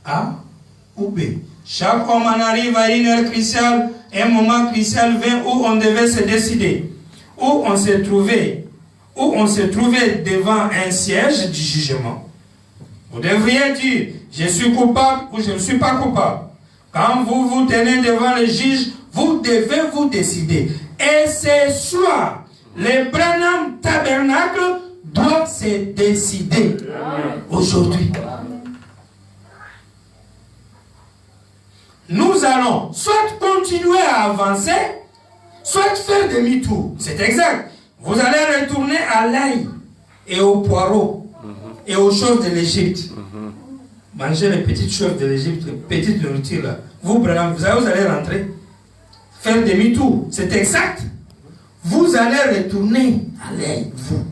A ou B. Chaque homme en arrive à une heure cruciale, un moment crucial vint où on devait se décider, où on se trouvait devant un siège du jugement. Vous devriez dire, je suis coupable ou je ne suis pas coupable. Quand vous vous tenez devant le juge, vous devez vous décider. Et ce soir, le Branham Tabernacle doit se décider aujourd'hui. Nous allons soit continuer à avancer, soit faire demi-tour. C'est exact. Vous allez retourner à l'ail et au poireau et aux choses de l'Égypte. Manger les petites choses de l'Égypte, les petites nourritures là. Vous allez rentrer, faire demi-tour. C'est exact. Vous allez retourner à l'ail, vous.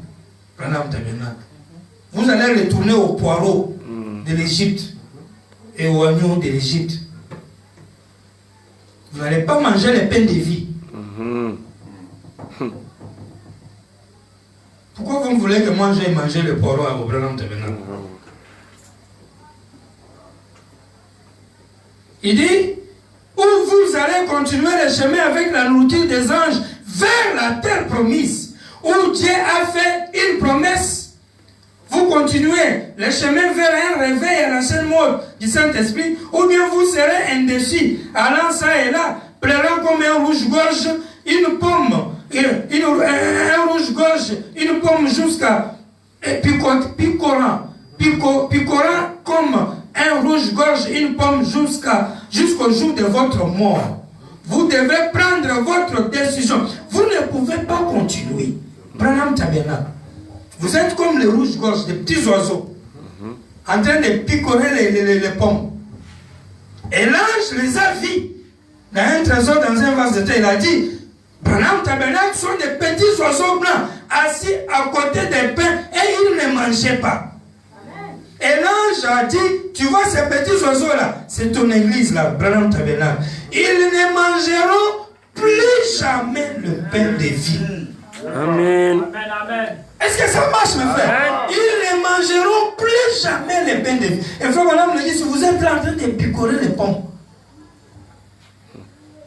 Vous allez retourner au poireau de l'Égypte et aux oignons de l'Égypte. Vous n'allez pas manger les pains de vie. Pourquoi vous voulez que moi j'aille manger le poireau à Branham Tabernacle? Il dit, où vous allez continuer le chemin avec la nourriture des anges vers la terre promise, où Dieu a fait une promesse. Vous continuez le chemin vers un réveil à l'ancienne mode du Saint-Esprit, ou bien vous serez indécis, allant ça et là, pleurant comme un rouge-gorge, une pomme, un rouge-gorge, une pomme jusqu'à picorant comme un rouge-gorge, une pomme jusqu'au jour de votre mort. Vous devez prendre votre décision. Vous ne pouvez pas continuer. Branham Tabernacle. Vous êtes comme les rouges-gorges, des petits oiseaux, en train de picorer les pommes. Et l'ange les a vus dans un trésor, dans un vase de terre. Il a dit, Branham Tabernacle sont des petits oiseaux blancs assis à côté des pains et ils ne mangeaient pas. Et l'ange a dit, tu vois ces petits oiseaux-là, c'est ton église là, Branham Tabernacle. Ils ne mangeront plus jamais le pain de vie. Amen. Est-ce que ça marche, mes frères? Ils ne mangeront plus jamais les pains de vie. Et frère Branham me dit, si vous êtes là en train de picorer les pommes,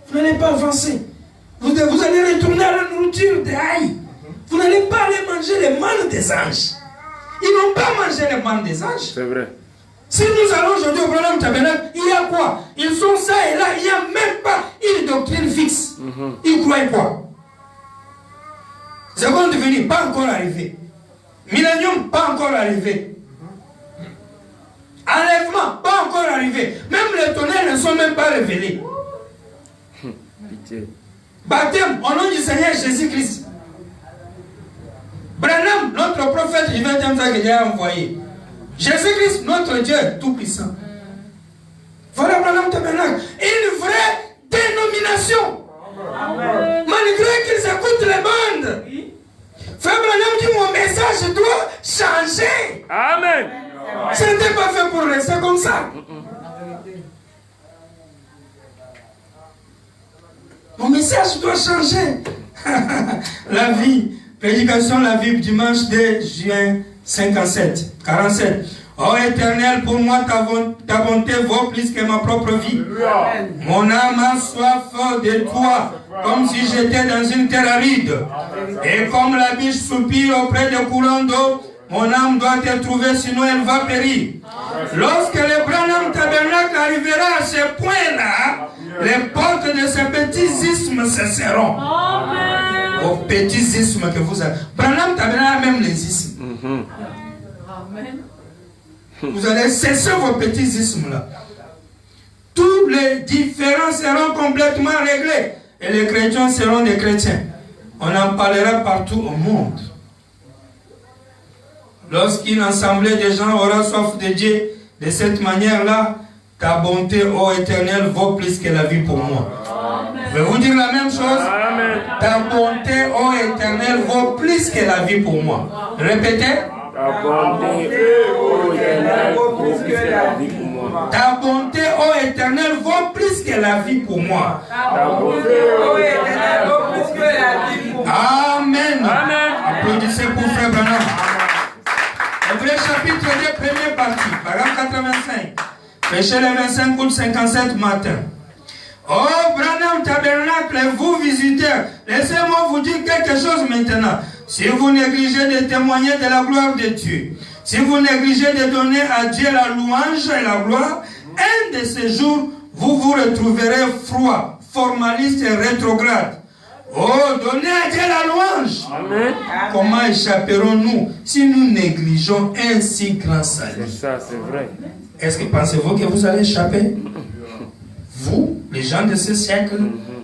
vous n'allez pas avancer. Vous allez retourner à la nourriture des haïs. Vous n'allez pas aller manger les mannes des anges. Ils n'ont pas mangé les mannes des anges. C'est vrai. Si nous allons aujourd'hui au Branham Tabernacle, il y a quoi? Ils sont ça et là, il n'y a même pas une doctrine fixe. Ils croient quoi? Seconde venue, pas encore arrivé. Millénium, pas encore arrivé. Enlèvement, pas encore arrivé. Même les tonnerres ne sont même pas révélés. Pitié. Baptême au nom du Seigneur Jésus-Christ. Branham, notre prophète du 20e siècle que Dieu a envoyé. Jésus-Christ, notre Dieu tout-puissant. Voilà Branham Tabernacle. Une vraie dénomination. Amen. Malgré qu'ils écoutent les bandes. Frère Branham dit, mon message doit changer. Amen. Ce n'était pas fait pour rester comme ça. Mon message doit changer. La vie. Prédication la Bible dimanche 2 juin 47. Oh Éternel, pour moi ta bonté vaut plus que ma propre vie. Mon âme a soif de toi, comme si j'étais dans une terre aride. Et comme la biche soupire auprès des courants d'eau, mon âme doit te trouver, sinon elle va périr. Lorsque le Branham Tabernacle arrivera à ce point-là, les portes de ces petits isthmes cesseront. Vos petits isthmes que vous avez. Branham Tabernacle a même les isthmes. Amen. Vous allez cesser vos petits isthmes là. Tous les différends seront complètement réglés. Et les chrétiens seront des chrétiens. On en parlera partout au monde. Lorsqu'une assemblée de gens aura soif de Dieu, de cette manière-là, ta bonté, ô Éternel, vaut plus que la vie pour moi. Je vais vous dire la même chose. Amen. Ta bonté, ô Éternel, vaut plus que la vie pour moi. Répétez. Ta bonté, ô Éternel, vaut plus que la vie pour moi. Ta bonté, ô Éternel, vaut plus que la vie pour moi. Ta bonté, ô Éternel, vaut plus que la vie pour moi. Amen. Amen. Applaudissez pour Frère Branham. Hébreux chapitre 2, première partie, paragraphe 85. Prêchez le 25 août 57 matin. Oh, Branham Tabernacle, vous visiteurs, laissez-moi vous dire quelque chose maintenant. Si vous négligez de témoigner de la gloire de Dieu, si vous négligez de donner à Dieu la louange et la gloire, un de ces jours, vous vous retrouverez froid, formaliste et rétrograde. Oh, donnez à Dieu la louange. Amen. Comment échapperons-nous si nous négligeons un si grand salut? C'est ça, c'est vrai. Est-ce que pensez-vous que vous allez échapper? Vous, les gens de ce siècle,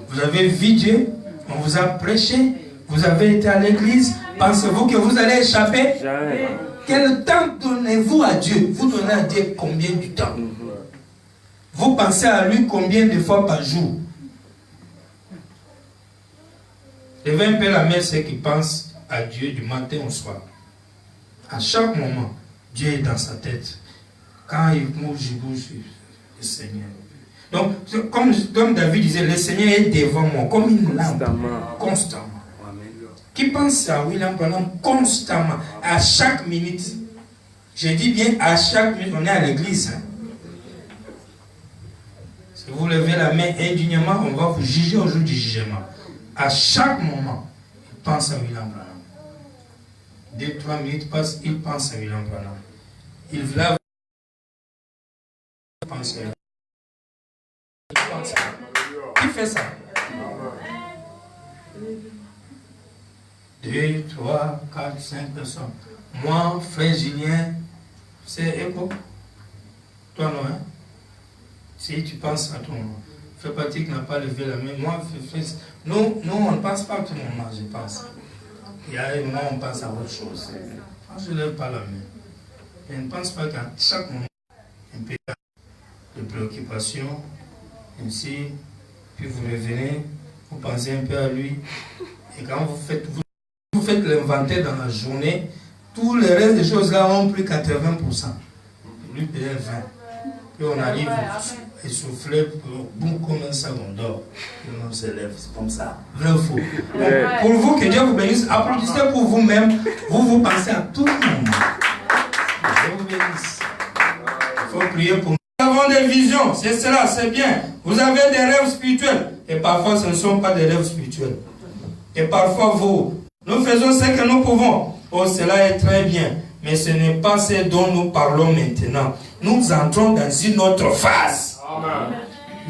vous avez vu Dieu, on vous a prêché, vous avez été à l'église, pensez-vous que vous allez échapper? Jamais. Quel temps donnez-vous à Dieu? Vous donnez à Dieu combien de temps? Vous pensez à lui combien de fois par jour? Levez un peu la main ceux qui pensent à Dieu du matin au soir. À chaque moment, Dieu est dans sa tête. Quand il bouge, le Seigneur. Donc, comme David disait, le Seigneur est devant moi, comme une lampe, constamment. Qui pense à William Branham constamment, à chaque minute? Je dis bien à chaque minute, on est à l'église. Hein? Si vous levez la main indignement, on va vous juger au jour du jugement. À chaque moment, il pense à William Branham. 2-3 minutes passent, il pense à William Branham. Il lave. Il pense à William Branham. Qui fait ça? 2, 3, 4, 5 personnes. Moi, frère Julien, c'est écho. Toi non, hein? Si tu penses à toi, frère Patrick n'a pas levé la main. Moi, nous, on ne pense pas à tout moment, je pense. Il y a un moment où on pense à autre chose. Moi, je ne lève pas la main. Je ne pense pas qu'à chaque moment, un peu de préoccupation, ainsi, puis vous revenez, vous pensez un peu à lui, et quand vous faites l'inventaire dans la journée, tout le reste des choses là ont pris 80%. Lui peut-être 20. Puis on arrive essoufflé, boum, comme un sac, on dort. Et on se lève, c'est comme ça. Vrai ou faux? Pour vous, que Dieu vous bénisse, applaudissez pour vous-même, vous pensez à tout le monde. Dieu vous bénisse. Il faut prier pour nous. Nous avons des visions, c'est cela, c'est bien. Vous avez des rêves spirituels. Et parfois, ce ne sont pas des rêves spirituels. Et parfois, nous faisons ce que nous pouvons. Oh, cela est très bien. Mais ce n'est pas ce dont nous parlons maintenant. Nous entrons dans une autre phase. Amen.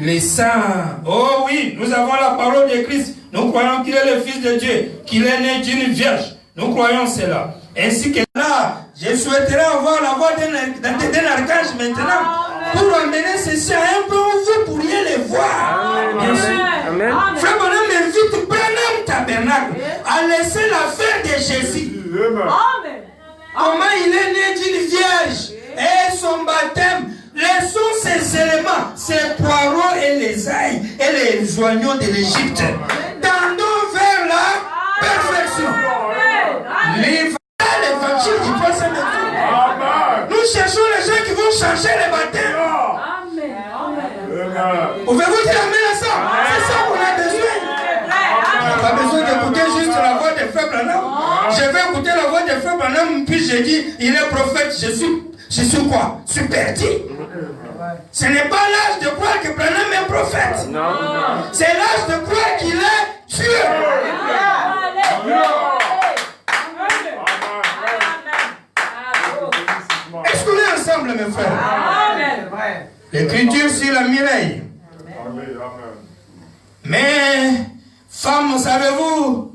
Les saints. Oh oui, nous avons la parole de Christ. Nous croyons qu'il est le Fils de Dieu, qu'il est né d'une vierge. Nous croyons cela. Ainsi que là, je souhaiterais avoir la voix d'un archange maintenant pour amener ceci à un point où vous pourriez les voir. Bien sûr. Amen. Frère Branham invite Branham Tabernacle à laisser l'affaire de Jésus. Amen. Comment il est né d'une vierge et son baptême. Laissons ces éléments, ces poireaux et les ails et les oignons de l'Égypte. Tendons vers la perfection. L'évangile du prochain retour. Nous cherchons les gens qui vont changer les baptêmes. Pouvez-vous dire amen à ça? C'est ça qu'on a besoin. On n'a pas besoin d'écouter juste la voix des frères Branham. Je vais écouter la voix des frères Branham, puis je dis, il est prophète, je suis quoi? Super dit. Ce n'est pas l'âge de croire que Branham est prophète. C'est l'âge de croire qu'il est Dieu. Est-ce qu'on est ensemble, mes frères? L'écriture sur la Mireille. Mais, femmes, savez-vous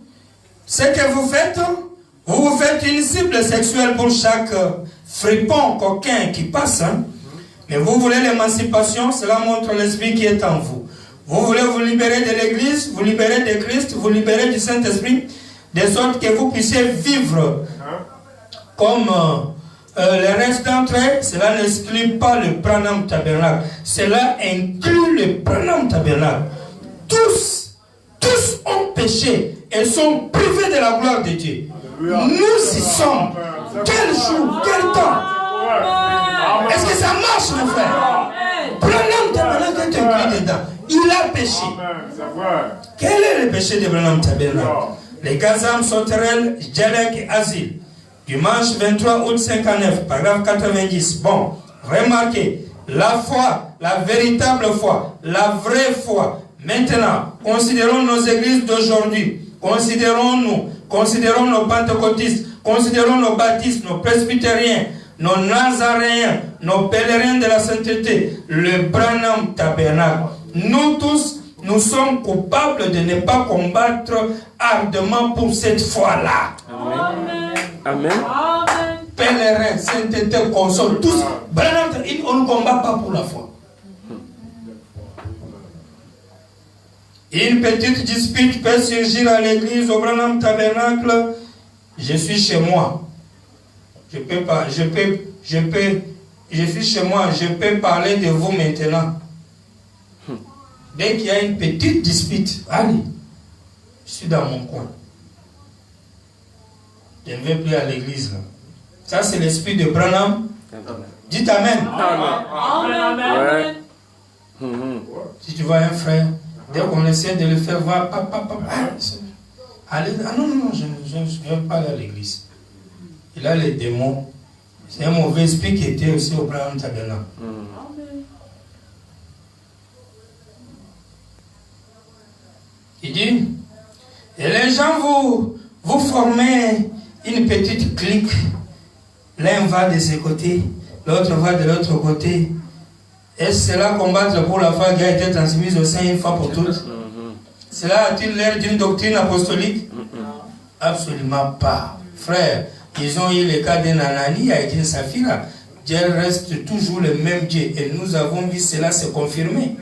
ce que vous faites? Vous faites une cible sexuelle pour chaque fripon, coquin qui passe. Hein? Mais vous voulez l'émancipation, cela montre l'esprit qui est en vous. Vous voulez vous libérer de l'Église, vous libérer de Christ, vous libérer du Saint-Esprit, de sorte que vous puissiez vivre comme le reste d'entre eux. Cela n'exclut pas le Branham Tabernacle. Cela inclut le Branham Tabernacle. Tous ont péché et sont privés de la gloire de Dieu. Nous y sommes. Quel jour, quel temps? Est-ce que ça marche, mon frère? Branham Tabernacle est inclus dedans. Il a péché. Quel est le péché de Branham Tabernacle? Les gazams sauterelles, Djelek et Asile. Dimanche 23 août 59, paragraphe 90. Bon, remarquez, La foi, la véritable foi, la vraie foi. Maintenant, considérons nos églises d'aujourd'hui. Considérons nos pentecôtistes, considérons nos baptistes, nos presbytériens, nos nazaréens, nos pèlerins de la sainteté, le Branham Tabernacle. Nous tous, nous sommes coupables de ne pas combattre ardemment pour cette foi-là. Amen. Amen. Pèlerins, sainteté, console, tous, Branham, on ne combat pas pour la foi. Une petite dispute peut surgir à l'église au Branham Tabernacle. Je suis chez moi. Je suis chez moi. Je peux parler de vous maintenant. Dès qu'il y a une petite dispute, allez, je suis dans mon coin. Je ne vais plus à l'église. Ça, c'est l'esprit de Branham. Dites Amen. Amen. Si tu vois un frère, dès qu'on essaie de le faire voir, allez, non, je ne vais pas aller à l'église. Il a les démons. C'est un mauvais esprit qui était aussi au Branham Tabernacle. Il dit, et les gens vous formez une petite clique. L'un va de ce côté, l'autre va de l'autre côté. Est-ce cela combattre pour la foi qui a été transmise au sein une fois pour toutes? Cela a-t-il l'air d'une doctrine apostolique? Absolument pas. Frère, ils ont eu le cas d'Anani et d'une Saphira. Dieu reste toujours le même Dieu. Et nous avons vu cela se confirmer.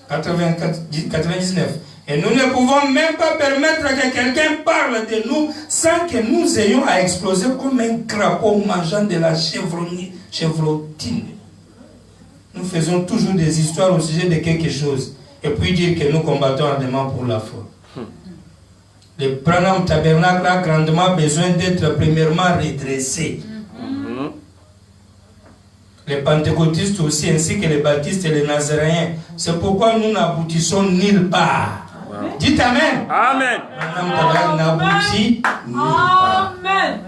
99. Et nous ne pouvons même pas permettre que quelqu'un parle de nous sans que nous ayons à exploser comme un crapaud mangeant de la chevrotine. Nous faisons toujours des histoires au sujet de quelque chose et puis dire que nous combattons ardemment pour la foi. Le Branham Tabernacle a grandement besoin d'être premièrement redressé. Les pentecôtistes aussi, ainsi que les baptistes et les nazaréens. C'est pourquoi nous n'aboutissons nulle part. Dites Amen. Amen. Branham Tabernacle n'aboutit nulle part. Amen.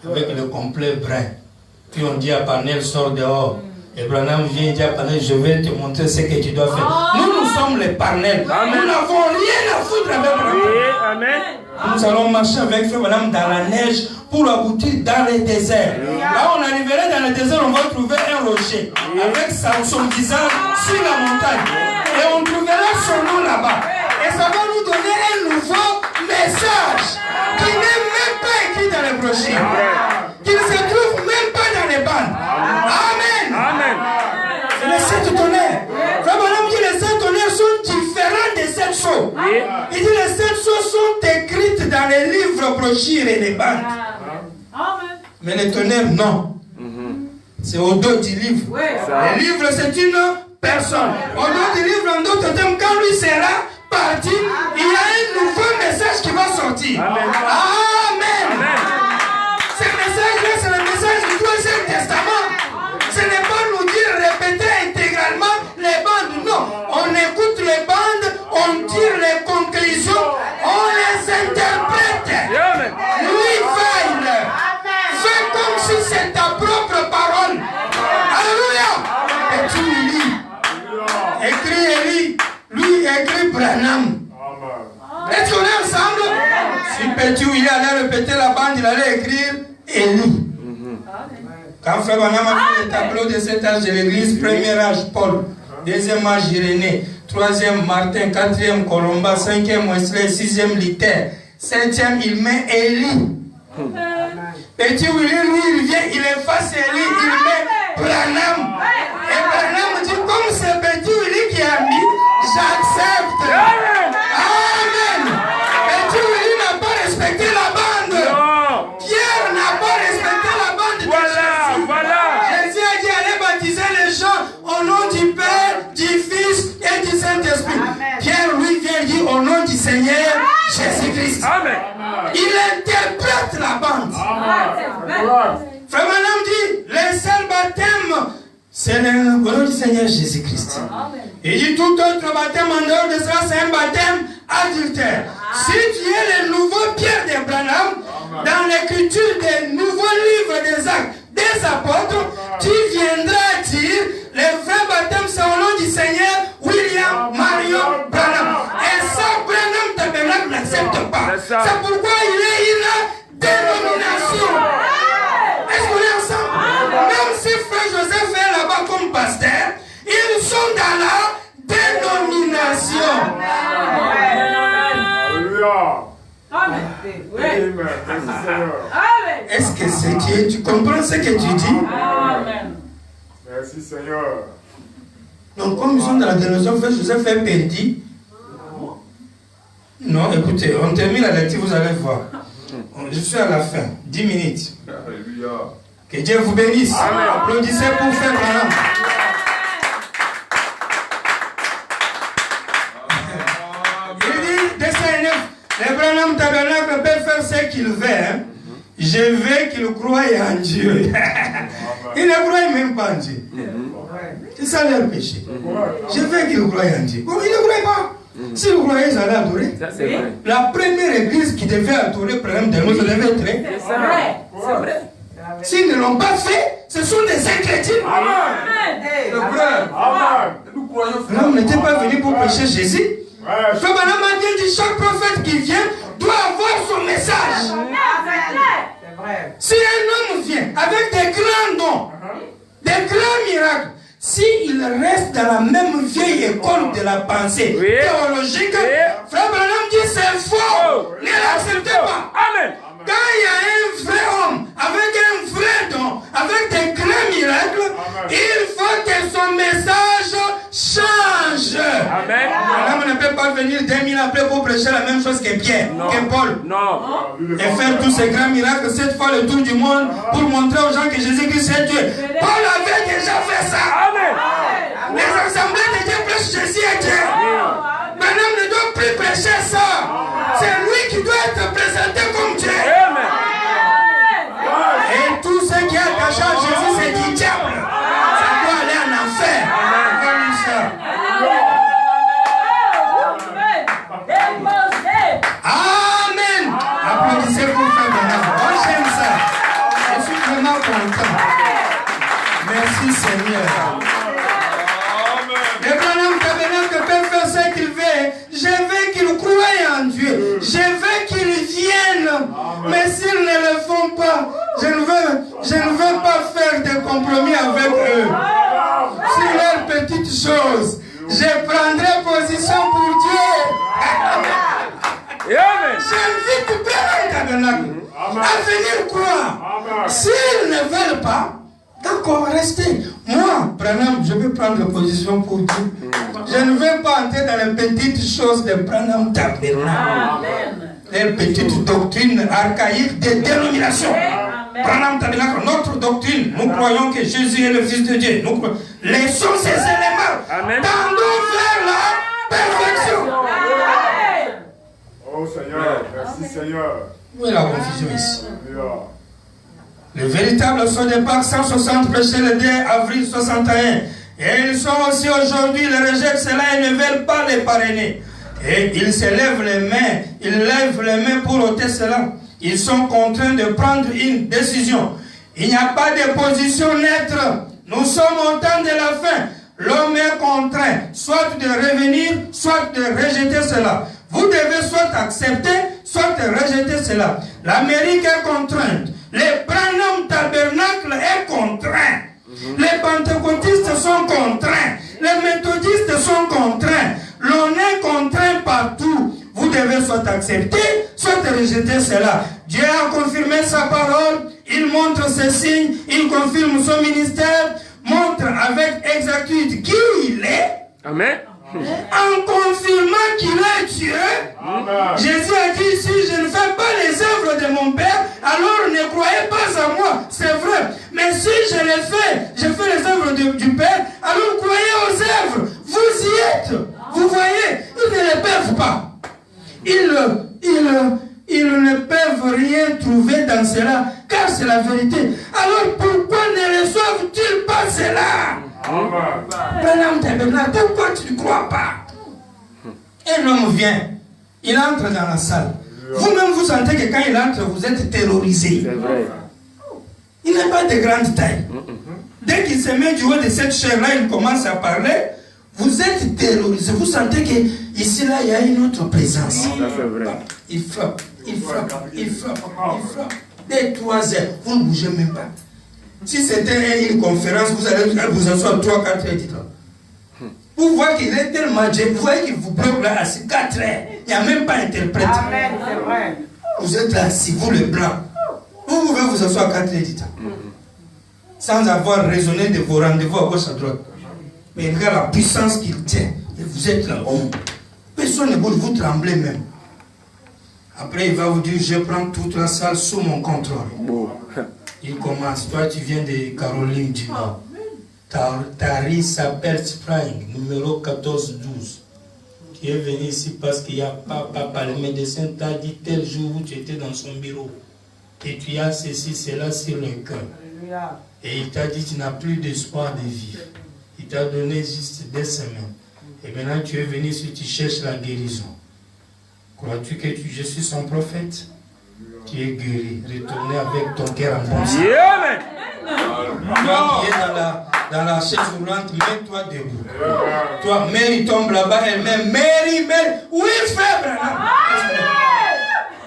Avec le complet brun. Puis on dit à Parnell, sors dehors. Et Branham vient dire à Parnell, je vais te montrer ce que tu dois faire. Nous sommes les Parnell. Nous n'avons rien à foutre avec Branham. Amen. Nous allons marcher avec Frère Branham dans la neige pour aboutir dans le désert. Là, on arriverait dans le désert, on va trouver un rocher avec son visage sur la montagne. Et on trouvera son nom là-bas. Et ça va nous donner un nouveau message qui n'est même pas écrit dans les brochures. Qui ne se trouve même pas dans les bandes. Amen. Amen. C'est les sept tonnerres. Frère Branham dit les sept tonnerres sont différents des sept sceaux. Il dit les sept sceaux sont écrites dans les livres, brochures et les bandes. Mais les tonnerres, non. C'est au dos du livre. Le livre, c'est une personne. Au dos du livre, en d'autres termes, quand lui sera parti, il y a un nouveau message qui va sortir. Amen. Ce message-là, c'est le message du Ancien Testament. Ce n'est pas nous dire répéter intégralement les bandes. Non, on écoute les bandes, on tire les conclusions, on les interprète. Lui veille. Fais comme si c'est ta propre parole. Alléluia. Et tu lis. Écris Élie. Lui écrit Branham. Est-ce qu'on est ensemble? Si Petit il allait répéter la bande, il allait écrire Élie. Quand Frère Branham a fait le tableau de cet âge de l'église, premier âge Paul, deuxième âge Irénée, troisième Martin, quatrième Colomba, cinquième Wesley, sixième Luther, septième il met Élie. Petit Willy, lui, il vient, il efface Élie, il met Branham. Et Branham dit, comme c'est Petit Willy qui a mis, j'accepte. Amen. Petit Willy n'a pas respecté la bande. Non. Pierre n'a pas respecté la bande. Voilà. Jésus a dit, allez baptiser les gens au nom du Père, du Fils et du Saint-Esprit. Pierre, lui, vient dire au nom du Seigneur Jésus-Christ. Amen. Il interprète la bande. Frère Branham dit, le seul baptême, c'est le nom du Seigneur Jésus-Christ. Il dit, tout autre baptême en dehors de cela, c'est un baptême adultère. Si tu es le nouveau Pierre de Branham, dans l'écriture des nouveaux livres des actes des apôtres, tu viendras Est-ce que tu comprends ce que tu dis? Amen. Merci Seigneur. Donc, comme ils sont dans la dénomination, Joseph est perdu. Non, écoutez, on termine la lecture, vous allez voir. Je suis à la fin, 10 minutes. Alléluia. Que Dieu vous bénisse. Amen. Applaudissez pour faire Branham. Il dit, dessin 9, les Branham Tabernacle peuvent faire ce qu'il veut. Hein. Je veux qu'il croie en Dieu. Il ne croit même pas en Dieu. C'est ça leur péché. Je veux qu'il croie en Dieu. Bon, il ne croit pas. Si vous croyez, ils allaient adorer. Ça, c'est vrai. La première église qui devait adorer, par exemple, ça devait être. C'est vrai. C'est vrai. S'ils ne l'ont pas fait, ce sont des incrédules. Amen. C'est vrai. Amen. Nous croyons. Là, on n'était pas venu pour prêcher Jésus. Ouais. Frère Branham a dit, chaque prophète qui vient doit avoir son message. C'est vrai. Si un homme vient avec des grands dons, des grands miracles, s'il reste dans la même vieille école de la pensée théologique, Frère Branham dit c'est faux. Ne l'acceptez pas. Amen. Quand il y a un vrai homme, avec un vrai don, avec des grands miracles, il faut que son message change. Amen. L'homme ne peut pas venir 2000 après pour prêcher la même chose que Pierre, que Paul. Non. Et faire tous ces grands miracles, cette fois le tour du monde, pour montrer aux gens que Jésus-Christ est Dieu. Paul avait déjà fait ça. Amen. Les assemblées de Dieu prêchent Jésus est Dieu. Maintenant, ne doit plus prêcher ça. C'est lui qui doit être présenté comme Dieu. Amen. Et tout ce qui est attaché à Jésus, c'est du diable. Ça doit aller en enfer. Comme ça. Amen. Applaudissez pour faire Branham. Oh, j'aime ça. Je suis vraiment content. Merci Seigneur. Les Branham Tabernacle peuvent faire ce qu'ils veulent. Je veux qu'ils croient en Dieu. Je veux qu'ils viennent. Mais s'ils ne le font pas, je ne veux pas faire de compromis avec eux. Sur leurs petites choses, je prendrai position pour Dieu. J'invite Branham Tabernacle à venir croire. S'ils ne veulent pas, d'accord, restez. Moi, Branham, je vais prendre position pour Dieu. Je ne vais pas entrer dans les petites choses de Branham Tabernacle. Les petites doctrines archaïques des dénominations. Branham Tabernacle, notre doctrine, nous croyons que Jésus est le Fils de Dieu. Nous laissons ces éléments. Tendons vers la perfection. Oh Seigneur, merci Seigneur. Où est la confusion ici? Alléluia. Le véritable saut de Pâques 160 prêché le 2 avril 61. Et ils sont aussi aujourd'hui, ils rejettent cela et ne veulent pas les parrainer. Et ils se lèvent les mains, ils lèvent les mains pour ôter cela. Ils sont contraints de prendre une décision. Il n'y a pas de position neutre. Nous sommes au temps de la fin. L'homme est contraint, soit de revenir, soit de rejeter cela. Vous devez soit accepter, soit rejeter cela. L'Amérique est contrainte. Les Branham Tabernacle est contraint. Les pentecôtistes sont contraints. Les méthodistes sont contraints. L'on est contraint partout. Vous devez soit accepter, soit rejeter cela. Dieu a confirmé sa parole. Il montre ses signes. Il confirme son ministère. Montre avec exactitude qui il est. Amen. En confirmant qu'il est Dieu. Amen. Jésus a dit, si je ne fais pas les œuvres de mon Père, alors ne croyez pas à moi. C'est vrai. Mais si je les fais, je fais les œuvres du Père, alors croyez aux œuvres. Vous y êtes. Vous voyez, ils ne les peuvent pas. Ils ne peuvent rien trouver dans cela, car c'est la vérité. Alors pourquoi ne reçoivent-ils pas cela? Branham Tabernacle, pourquoi tu ne crois pas? Un homme vient, il entre dans la salle. Vous-même, vous sentez que quand il entre, vous êtes terrorisé. C'est vrai. Il n'est pas de grande taille. Dès qu'il se met du haut de cette chair-là, il commence à parler. Vous êtes terrorisé. Vous sentez qu'ici, là, il y a une autre présence. Ça, c'est vrai. Il frappe, il frappe, il frappe, il frappe. Dès 3 heures, vous ne bougez même pas. Si c'était une conférence, vous allez vous asseoir 3-4 heures. Vous voyez qu'il est tellement Dieu, vous voyez qu'il vous bloque là à 4 heures. Il n'y a même pas interprète. Amen, c'est vrai. Vous êtes là, si vous le blanc. Vous pouvez vous asseoir à 4 heures du temps. Sans avoir raisonné de vos rendez-vous à gauche à droite. Mais regarde la puissance qu'il tient. Et vous êtes là. Personne ne bouge, vous tremblez même. Après, il va vous dire, je prends toute la salle sous mon contrôle. Il commence. Toi, tu viens de Caroline du Nord. Tari s'appelle Spring, numéro 1412. Qui est venu ici parce qu'il n'y a pas papa. Le médecin t'a dit tel jour où tu étais dans son bureau. Et tu as ceci, cela sur le cœur. Et il t'a dit tu n'as plus d'espoir de vivre. Il t'a donné juste des semaines. Et maintenant tu es venu ici, tu cherches la guérison. Crois-tu que je suis son prophète? Tu es guéri. Retournez avec ton cœur en bon sens. Toi qui es dans la chaise roulante, mets-toi debout. Toi, Mary tombe là-bas, elle-même. Mary, oui, faible.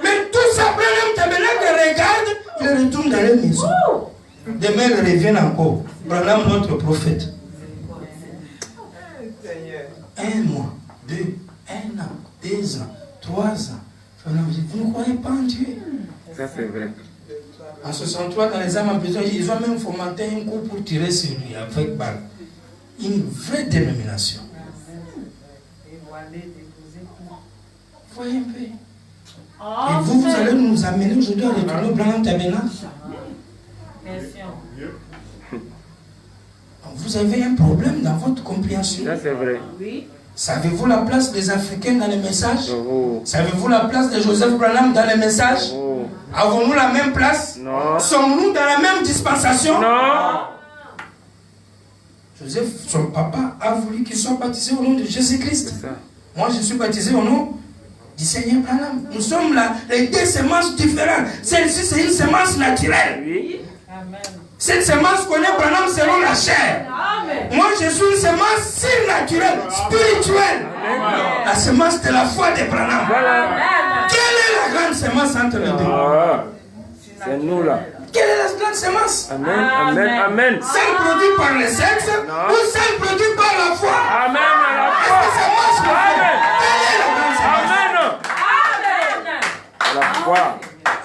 Mais tout ça, Branham Tabernacle regarde, il retourne dans la maison. Demain, il revient encore. Branham, notre prophète. 1 mois, 2, 1 an, 2 ans, 3 ans. Vous ne croyez pas en Dieu? Ça, c'est vrai. En 63, dans les armes en prison, ils ont même fomenté un coup pour tirer sur lui avec balle. Une vraie dénomination. Voyez un peu. Et vous allez nous amener aujourd'hui à retourner au Branham Tabernacle. Vous avez un problème dans votre compréhension. Ça, c'est vrai. Savez-vous la place des Africains dans les messages? Savez-vous la place de Joseph Branham dans les messages? Avons-nous la même place? Non. Sommes-nous dans la même dispensation? Non. Joseph, son papa, a voulu qu'il soit baptisé au nom de Jésus-Christ. Moi, je suis baptisé au nom du Seigneur Branham. Nous sommes là, les deux semences différentes. Celle-ci, c'est une semence naturelle. Oui. Cette semence connaît Branham selon la chair. Moi, je suis une semence surnaturelle, spirituelle. La semence de la foi de Branham. Voilà. Quelle est la grande semence entre les deux? C'est nous là. Quelle est la grande semence? Amen, amen, amen. Celle produite par le sexe ou celle produite par la foi? Amen à la Est-ce foi. que ça marche? Amen. Quelle est la grande semence? Amen. À la foi.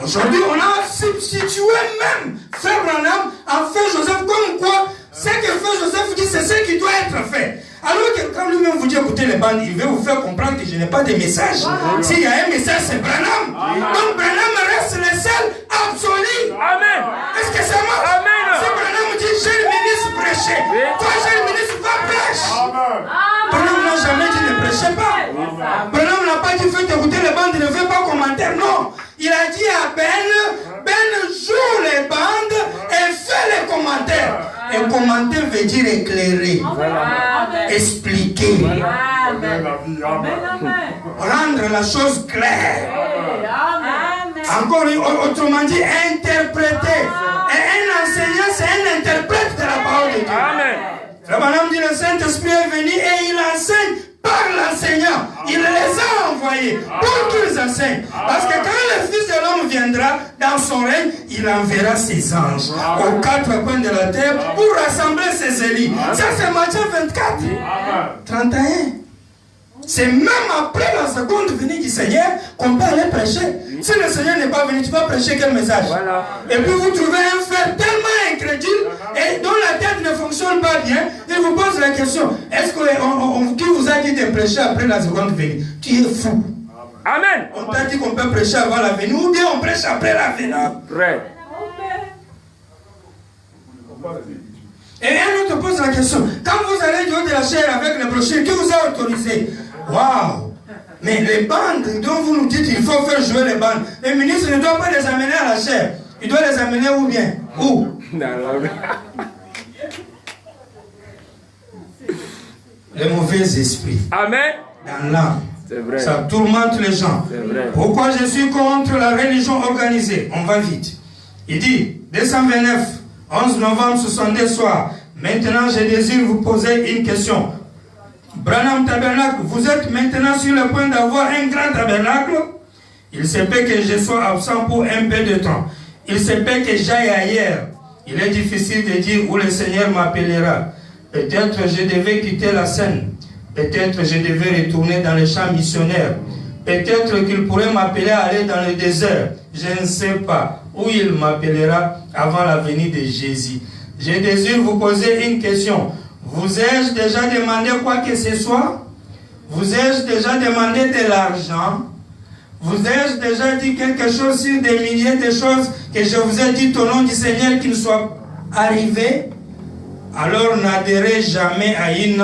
Aujourd'hui, on a substitué même Frère Branham en Frère Joseph, comme quoi ce que Frère Joseph dit, c'est ce qui doit être fait. Alors que quand lui-même vous dit écoutez les bandes, il veut vous faire comprendre que je n'ai pas de message. S'il y a un message, c'est Branham. Donc Branham reste le seul absolu. Amen. Est-ce que ça marche? Amen. Si Branham dit j'ai le ministre prêcher, toi j'ai le ministre va prêcher. Branham n'a jamais dit ne prêchez pas. Branham n'a pas dit faites écouter les bandes, ne faites pas commentaire. Non. Il a dit à Ben joue les bandes et fais les commentaires. Et commentaire veut dire éclairer, expliquer, rendre la chose claire. Encore autrement dit, interpréter. Et un enseignant, c'est un interprète de la parole de Dieu. Amen. Le bonhomme dit le Saint-Esprit est venu et il enseigne par l'enseignant. Il les a envoyés pour qu'ils enseignent. Parce que quand le Fils de l'homme viendra dans son règne, il enverra ses anges aux 4 coins de la terre pour rassembler ses élus. Ça c'est Matthieu 24, 31. C'est même après la seconde venue du Seigneur qu'on peut aller prêcher. Si le Seigneur n'est pas venu, tu vas prêcher quel message? Et puis vous trouvez un frère tellement incrédule et dont la tête ne fonctionne pas bien, il vous pose la question, est-ce qui vous a dit de prêcher après la seconde venue? Tu es fou. Amen. On t'a dit qu'on peut prêcher avant la venue ou bien on prêche après la venue. Vrai. Et un autre pose la question, quand vous allez du haut de la chair avec les brochures, qui vous a autorisé? Waouh! Mais les bandes dont vous nous dites qu'il faut faire jouer les bandes, les ministres ne doivent pas les amener à la chair. Ils doivent les amener où bien? Où? Les mauvais esprits. Amen. Dans l'âme. C'est vrai. Ça tourmente les gens. C'est vrai. Pourquoi je suis contre la religion organisée? On va vite. Il dit, 229, 11 novembre 62 soir. Maintenant, je désire vous poser une question. Branham Tabernacle, vous êtes maintenant sur le point d'avoir un grand tabernacle. Il se peut que je sois absent pour un peu de temps. Il se peut que j'aille ailleurs. Il est difficile de dire où le Seigneur m'appellera. Peut-être je devais quitter la scène. Peut-être je devais retourner dans les champs missionnaires. Peut-être qu'il pourrait m'appeler à aller dans le désert. Je ne sais pas où il m'appellera avant la venue de Jésus. Je désire vous poser une question. Vous ai-je déjà demandé quoi que ce soit? Vous ai-je déjà demandé de l'argent? Vous ai-je déjà dit quelque chose sur des milliers de choses que je vous ai dit au nom du Seigneur qui ne soit arrivé? Alors n'adhérez jamais à une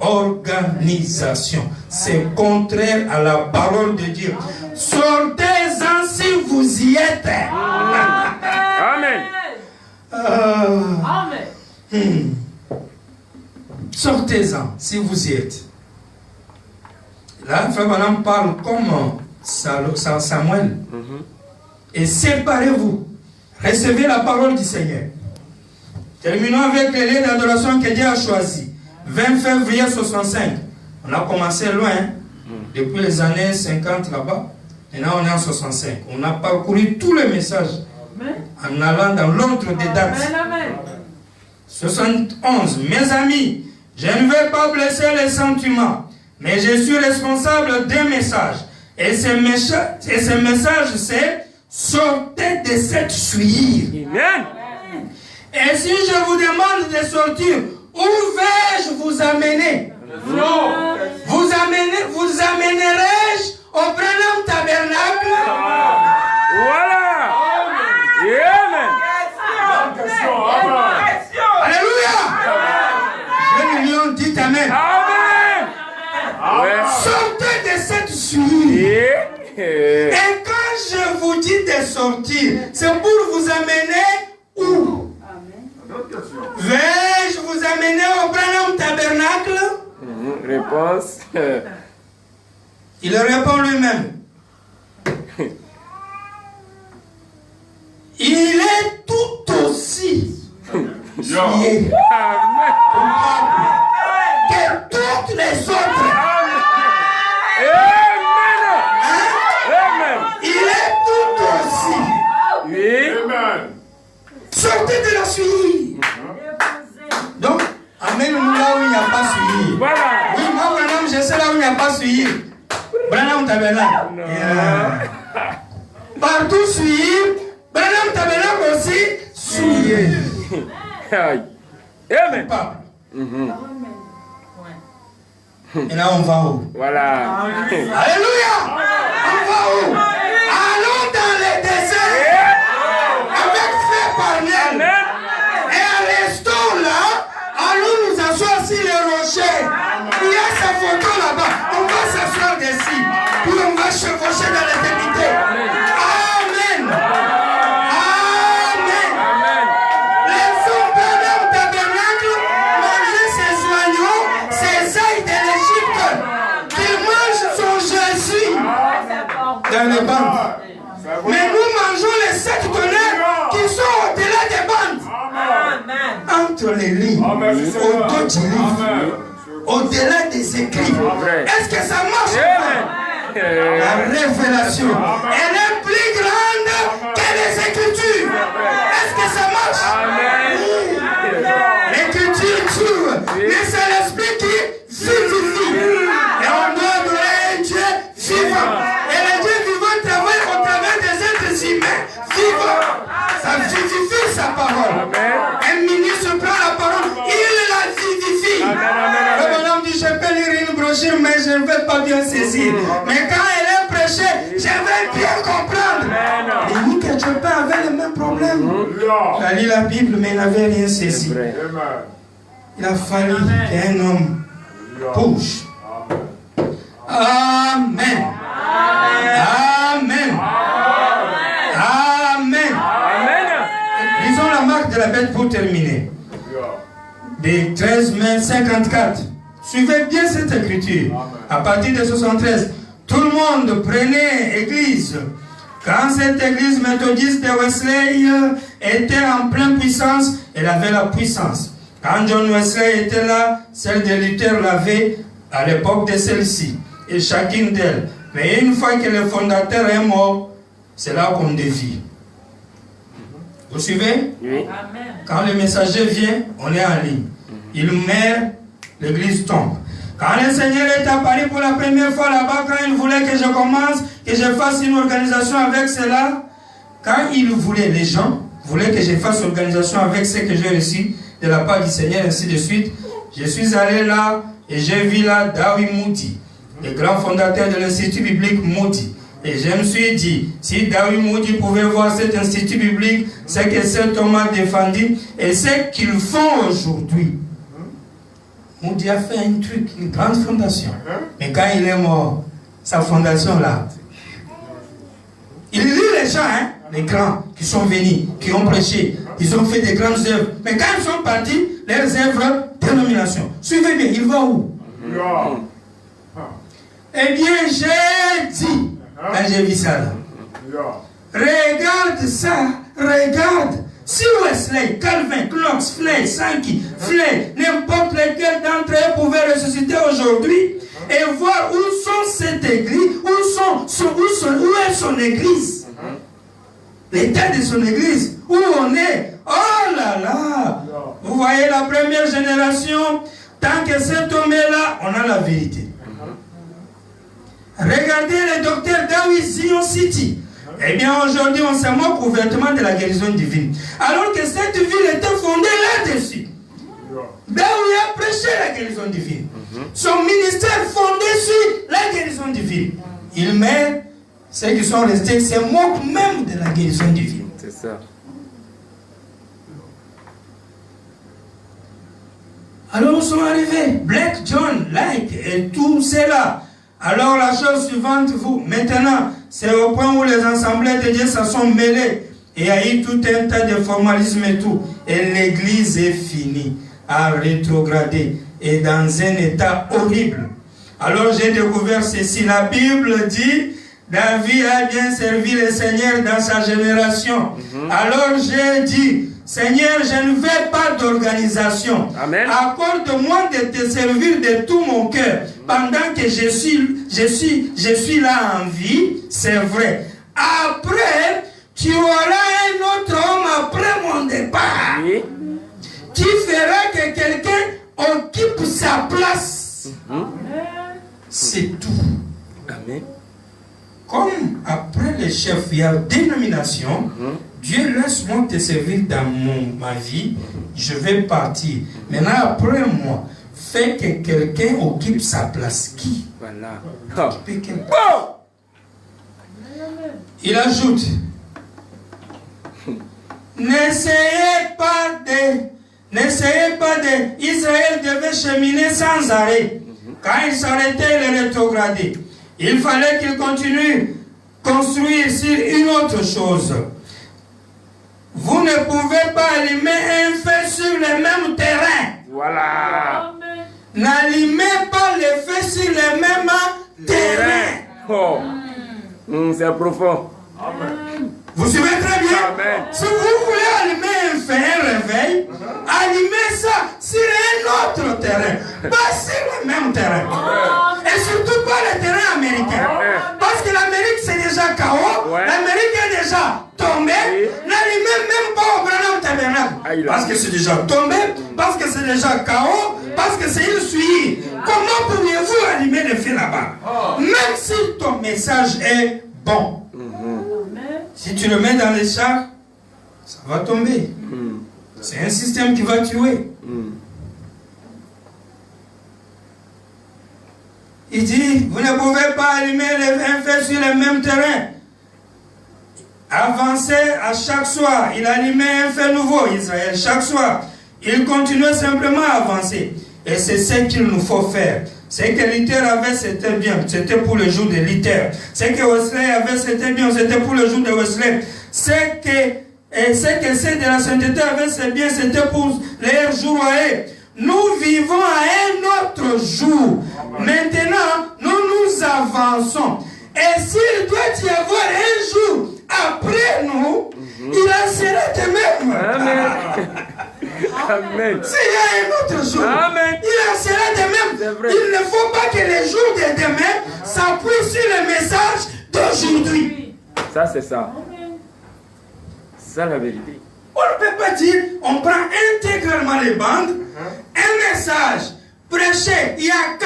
organisation. C'est contraire à la parole de Dieu. Sortez-en si vous y êtes. Amen. Amen. Sortez-en si vous y êtes. Là, Frère Branham parle comme Samuel. Et séparez-vous. Recevez la parole du Seigneur. Terminons avec les lieux d'adoration que Dieu a choisi. 20 février 65. On a commencé loin, depuis les années 50 là-bas. Maintenant on est en 65. On a parcouru tous les messages en allant dans l'ordre des dates. 71. Mes amis, je ne vais pas blesser les sentiments, mais je suis responsable d'un message. Et ce message, c'est sortez de cette souillure. Amen. Et si je vous demande de sortir, où vais-je vous amener? Vous amènerai-je au Branham Tabernacle? Voilà. Amen. Alléluia. Je lui ai dit Amen. Amen. Sortez de cette souillure. Et quand je vous dis de sortir, c'est pour vous amener où? Vais-je vous amener au Branham Tabernacle? Réponse. Il répond lui-même. Il est tout aussi souillé que toutes les autres. Amen. Il est tout aussi. Oui. Sortez de la souillure. Donc, amène-nous là où il n'y a pas souillure. Voilà. Oui, moi, Branham, je sais là où il n'y a pas souillure. Branham Tabernacle. Partout souillure. Branham Tabernacle aussi souillé. Amen. Et là, on va où? Voilà. Alléluia. On va où? Allons dans les déserts avec Frère Parnell. Et à l'instant là, allons nous asseoir sur les rochers. Il y a sa photo là-bas. On va s'asseoir dessus. Puis on va chevaucher dans l'éternité. Amen. Amen. Les hommes Branham Tabernacle mangeaient ses oignons, ses ailes de l'Égypte. Qu'ils mangent son Jésus dans les bandes. Mais nous mangeons les 7 tonnerres qui sont au-delà des bandes. Entre les lignes, au-delà du livre, au-delà des écrits. Est-ce que ça marche? La révélation, elle est plus grande que les Écritures. Est-ce que ça marche? L'écriture tue, mais c'est l'esprit qui vivifie. Et on doit adorer un Dieu vivant. Et le Dieu vivant travaille au travers des êtres humains vivants. Ça vivifie sa parole. Un ministre prend la parole, il la vivifie. Le bonhomme dit, je peux lire une brochure, mais je ne vais pas bien saisir. Mais quand elle est prêchée, je vais bien comprendre. Et nous, que tu pas avait le même problème. Il a lu la Bible, mais il n'avait rien saisi. Il a fallu qu'un homme bouge. Amen. Amen. Amen. Lisons la marque de la bête pour terminer. Des 13 mai 54. Suivez bien cette écriture. À partir de 73, tout le monde prenait église. Quand cette église méthodiste de Wesley était en pleine puissance, elle avait la puissance. Quand John Wesley était là, celle de Luther l'avait à l'époque de celle-ci. Et chacune d'elles. Mais une fois que le fondateur est mort, c'est là qu'on dévie. Vous suivez? Oui. Quand le messager vient, on est en ligne. Il meurt, l'église tombe. Quand le Seigneur est apparu pour la première fois là-bas, quand il voulait que je commence, que je fasse une organisation avec cela, quand il voulait, les gens voulaient que je fasse organisation avec ce que j'ai reçu de la part du Seigneur, ainsi de suite, je suis allé là et j'ai vu là David Moody, le grand fondateur de l'Institut biblique Moody. Et je me suis dit, si David Moody pouvait voir cet institut biblique, c'est que cet homme a défendu et ce qu'ils font aujourd'hui. Moody a fait un truc, une grande fondation. Mais quand il est mort, sa fondation là, il lit les gens, hein, les grands qui sont venus, qui ont prêché, ils ont fait des grandes œuvres. Mais quand ils sont partis, leurs œuvres, dénomination. Suivez bien, il va où? Eh bien, j'ai dit, quand j'ai vu ça là, regarde ça, regarde. Si Wesley, Calvin, Knox, Flay, Sankey, Flay, n'importe lequel d'entre eux pouvait ressusciter aujourd'hui et voir où sont cette église, où est son église, l'état de son église, où on est. Oh là là! Vous voyez la première génération, tant que cet homme est là, on a la vérité. Regardez le docteur David Zion City. Eh bien, aujourd'hui, on se moque ouvertement de la guérison divine. Alors que cette ville était fondée là-dessus. David a prêché la guérison divine. Son ministère fondé sur la guérison divine. Il met ceux qui sont restés, se moquent même de la guérison divine. C'est ça. Alors, ils sont arrivés. Black John, Like et tout cela. Alors la chose suivante, maintenant, c'est au point où les assemblées de Dieu se sont mêlées. Et il y a eu tout un tas de formalisme et tout. Et l'église est finie, à rétrograder, et dans un état horrible. Alors j'ai découvert ceci. La Bible dit, David a bien servi le Seigneur dans sa génération. Alors j'ai dit, Seigneur, je ne veux pas d'organisation. Accorde-moi de te servir de tout mon cœur. Pendant que je suis là en vie, c'est vrai. Après, tu auras un autre homme après mon départ. Oui. Qui fera que quelqu'un occupe sa place. C'est tout. Amen. Comme après le chef, il y a dénomination. Dieu, laisse-moi te servir dans ma vie, je vais partir. Maintenant, après moi, fais que quelqu'un occupe sa place. Qui? Voilà. Il ajoute, n'essayez pas de... Israël devait cheminer sans arrêt. Quand il s'arrêtait, il rétrogradait. Il fallait qu'il continue à construire sur une autre chose. Vous ne pouvez pas allumer un feu sur le même terrain. Voilà. N'allumez pas le feu sur le même terrain. Oh. C'est profond. Amen. Vous suivez très bien? Amen. Si vous voulez allumer un feu, un réveil, allumez ça sur un autre terrain. Pas sur le même terrain. Et surtout pas le terrain américain. Parce que l'Amérique c'est déjà chaos. L'Amérique est déjà tombée. N'allumez même pas au Branham Tabernacle. Parce que c'est déjà tombé. Parce que c'est déjà chaos. Parce que c'est une suie. Comment pourriez-vous allumer le feu là-bas? Même si ton message est bon. Si tu le mets dans les chars, ça va tomber. C'est un système qui va tuer. Il dit, vous ne pouvez pas allumer un feu sur le même terrain. Avancez à chaque soir. Il allumait un feu nouveau, Israël, chaque soir. Il continuait simplement à avancer. Et c'est ce qu'il nous faut faire. Ce que Luther avait, c'était bien. C'était pour le jour de Luther. Ce que Wesley avait, c'était bien. C'était pour le jour de Wesley. Ce que ceux de la sainteté avaient, c'est bien. C'était pour leur jour à eux. Nous vivons à un autre jour. Maintenant, nous avançons. Et s'il doit y avoir un jour après nous, il en sera de même. Amen. Amen. S'il y a un autre jour, Amen. il en sera de même. Il ne faut pas que les jours de demain s'appuient sur le message d'aujourd'hui. Ça, c'est ça. C'est ça la vérité. On ne peut pas dire, on prend intégralement les bandes, un message prêcher il y a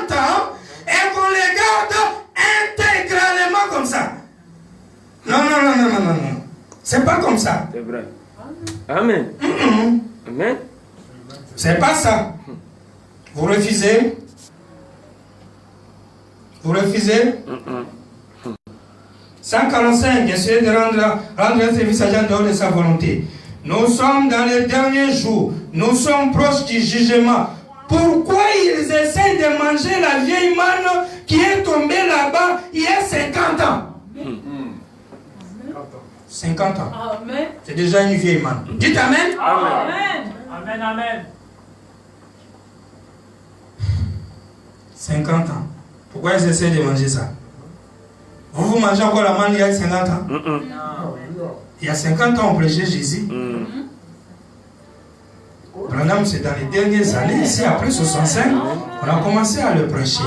40 ans et qu'on les garde intégralement comme ça. Non. C'est pas comme ça. C'est vrai. Amen. Amen. C'est pas ça. Vous refusez? Vous refusez? 145, essayez de rendre un service à Dieu en dehors de sa volonté. Nous sommes dans les derniers jours. Nous sommes proches du jugement. Pourquoi ils essaient de manger la vieille manne qui est tombée là-bas il y a 50 ans? 50 ans. Amen. C'est déjà une vieille manne. Dites Amen. Amen. Amen. 50 ans. Pourquoi ils essaient de manger ça? Vous mangez encore la manne il y a 50 ans? Il y a 50 ans, on prêchait Jésus. Branham, c'est dans les dernières années, ici, après 65, on a commencé à le prêcher.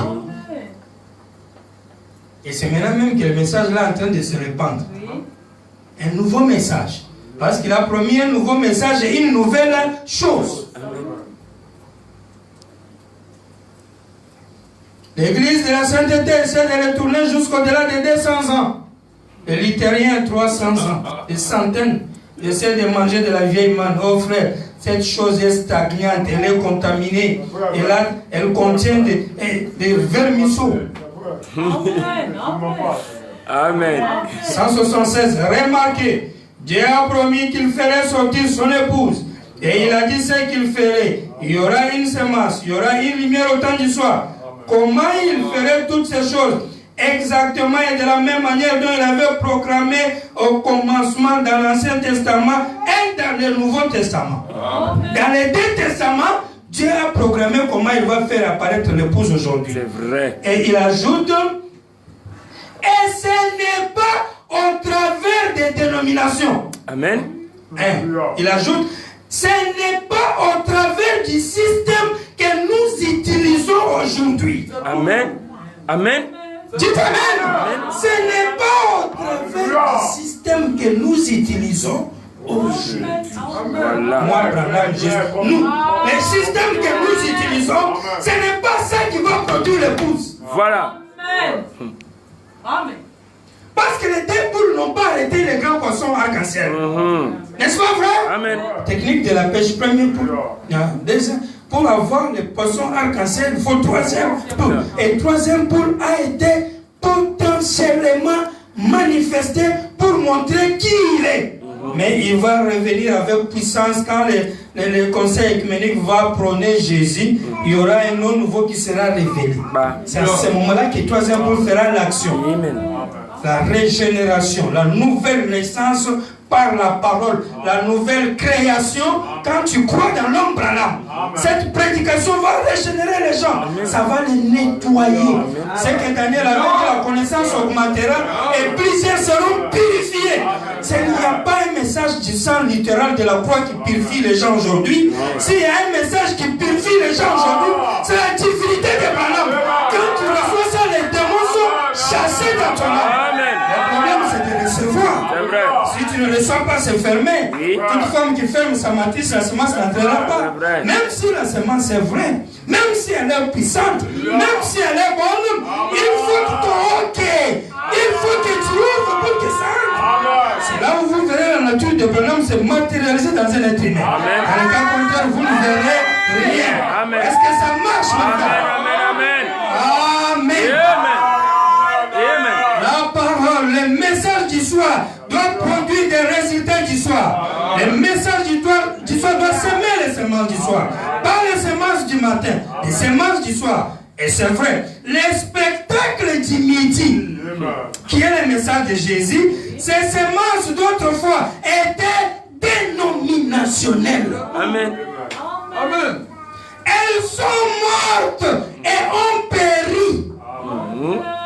Et c'est maintenant même que le message là est en train de se répandre. Un nouveau message. Parce qu'il a promis un nouveau message et une nouvelle chose. L'église de la sainteté essaie de retourner jusqu'au-delà de 200 ans. Les luthériens, 300 ans. Des centaines essaient de manger de la vieille manne. Oh frère, cette chose est stagnante, elle est contaminée. Et là, elle contient des vermisseaux. Amen. 176, remarquez, Dieu a promis qu'il ferait sortir son épouse. Et il a dit ce qu'il ferait. Il y aura une semence, il y aura une lumière au temps du soir. Comment il ferait toutes ces choses? Exactement et de la même manière dont il avait proclamé au commencement dans l'Ancien Testament et dans le Nouveau Testament. Dans les deux testaments, Dieu a programmé comment il va faire apparaître l'épouse aujourd'hui. C'est vrai. Et il ajoute, et ce n'est pas au travers des dénominations. Amen. Il ajoute, ce n'est pas au travers du système que nous utilisons aujourd'hui. Amen. Amen. Dites Amen. Ce n'est pas au travers du système que nous utilisons aujourd'hui. Voilà. Moi, Branham, nous, le système que nous utilisons, ce n'est pas ça qui va produire l'épouse. Voilà. Amen. Parce que les deux poules n'ont pas arrêté les grands poissons arc-en-ciel. N'est-ce pas vrai? Amen. Technique de la pêche, première poule. Deuxième, pour avoir les poissons arc-en-ciel, il faut troisième poule. Et troisième poule a été potentiellement manifesté pour montrer qui il est. Mais il va revenir avec puissance quand le conseil œcuménique va prôner Jésus. Il y aura un nom nouveau qui sera révélé. C'est à ce moment-là que le troisième poule fera l'action. La régénération, la nouvelle naissance par la parole, la nouvelle création. Quand tu crois dans l'homme Branham, cette prédication va régénérer les gens. Ça va les nettoyer. C'est que Daniel avait dit, la connaissance augmentera et plusieurs seront purifiés. Il n'y a pas un message du sang littéral de la croix qui purifie les gens aujourd'hui. S'il y a un message qui purifie les gens aujourd'hui, c'est la divinité de Branham. Quand tu reçois ça, les démons sont chassés dans ton âme. Le problème, c'est de recevoir. C'est vrai. Si tu ne reçois pas, c'est fermé. Toute femme qui ferme sa matrice, la semence n'entrera pas. Même si la semence est vraie, même si elle est puissante, même si elle est bonne, il faut que tu ouvres. Il faut que tu ouvres pour que ça entre. C'est là où vous verrez la nature de Branham se matérialiser dans un être humain. Dans le cas contraire, vous ne verrez rien. Est-ce que ça marche maintenant? Amen. La parole, le message du soir doit produire des résultats du soir. Le message du soir doit semer les semences du soir. Pas les semences du matin, les semences du soir. Et c'est vrai, les spectacles du midi, qui est le message de Jésus, ces semences d'autrefois étaient dénominationnelles. Amen. Amen. Elles sont mortes et ont péri.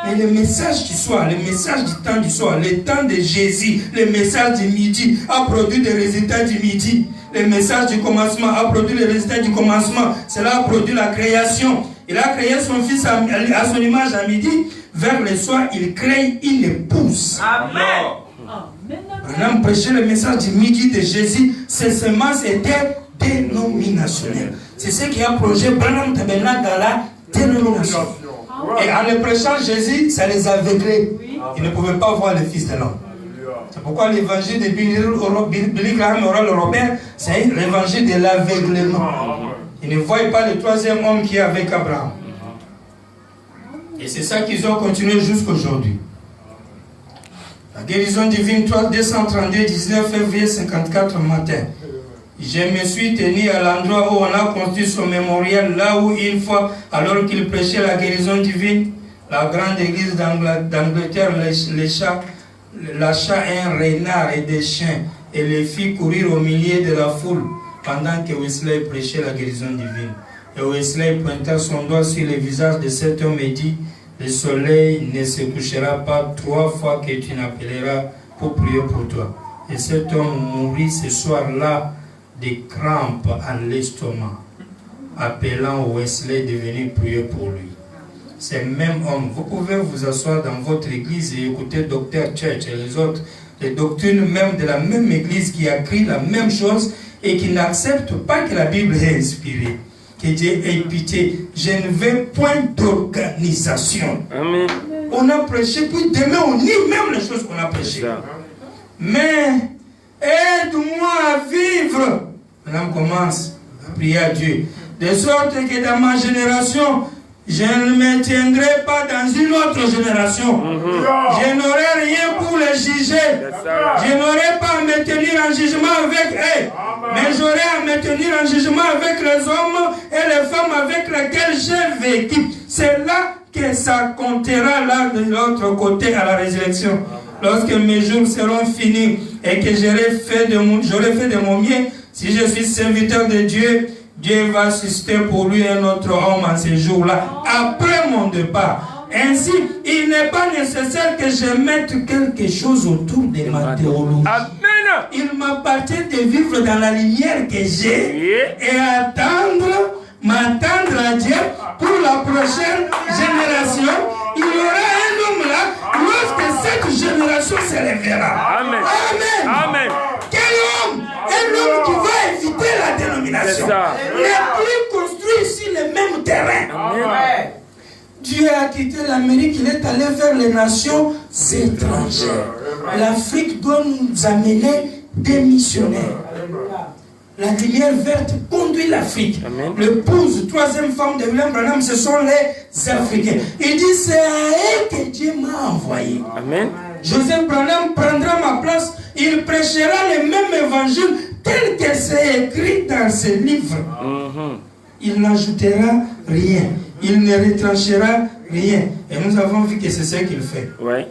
Mais le message du soir, le message du temps du soir, le temps de Jésus, le message du midi a produit des résultats du midi. Le message du commencement a produit les résultats du commencement. Cela a produit la création. Il a créé son fils à son image à midi. Vers le soir, il crée une épouse. Amen. On a prêché le message du midi de Jésus. Ces semences étaient dénominationnelles. C'est ce qui a plongé Branham Tabernacle dans la dénomination. Et en le prêchant Jésus, ça les aveuglait. Ils ne pouvaient pas voir le Fils de l'homme. C'est pourquoi l'évangile de Billy Graham Oral Robert, c'est l'évangile de l'aveuglement. Ils ne voyaient pas le troisième homme qui est avec Abraham. Et c'est ça qu'ils ont continué jusqu'à aujourd'hui. La guérison divine 232, 19 février 54 matin. Je me suis tenu à l'endroit où on a construit son mémorial, là où une fois, alors qu'il prêchait la guérison divine, la grande église d'Angleterre lâcha un renard et des chiens et les fit courir au milieu de la foule pendant que Wesley prêchait la guérison divine. Et Wesley pointa son doigt sur le visage de cet homme et dit: le soleil ne se couchera pas 3 fois que tu n'appelleras pour prier pour toi. Et cet homme mourut ce soir-là des crampes à l'estomac, appelant Wesley de venir prier pour lui. C'est le même homme. Vous pouvez vous asseoir dans votre église et écouter Dr. Church et les autres, les doctrines même de la même église qui a écrit la même chose et qui n'acceptent pas que la Bible est inspirée. Que Dieu ait pitié. Je ne veux point d'organisation. Amen. On a prêché, puis demain on nie même les choses qu'on a prêchées. Mais aide-moi à vivre. Madame commence à prier à Dieu. De sorte que dans ma génération, je ne me tiendrai pas dans une autre génération. Je n'aurai rien pour les juger. Je n'aurai pas à me tenir en jugement avec eux. Mais j'aurai à me tenir en jugement avec les hommes et les femmes avec lesquels j'ai vécu. C'est là que ça comptera là de l'autre côté à la résurrection. Lorsque mes jours seront finis et que j'aurai fait de mon mieux, si je suis serviteur de Dieu, Dieu va susciter pour lui un autre homme en ces jours-là, après mon départ. Ainsi, il n'est pas nécessaire que je mette quelque chose autour de ma théologie. Amen. Il m'appartient de vivre dans la lumière que j'ai et m'attendre à Dieu pour la prochaine génération. Il y aura un homme là lorsque cette génération se lèvera. Amen. Amen. Amen. Quel homme? Un homme qui va éviter la dénomination. N'est plus construit sur le même terrain. Amen. Dieu a quitté l'Amérique, il est allé vers les nations étrangères. L'Afrique doit nous amener des missionnaires. La lumière verte conduit l'Afrique. L'épouse, troisième femme de William Branham, ce sont les Africains. Il dit, c'est à elle que Dieu m'a envoyé. Amen. Joseph Branham prendra ma place. Il prêchera le même évangile tel que c'est écrit dans ce livre. Il n'ajoutera rien. Il ne retranchera rien. Et nous avons vu que c'est ce qu'il fait. Ouais.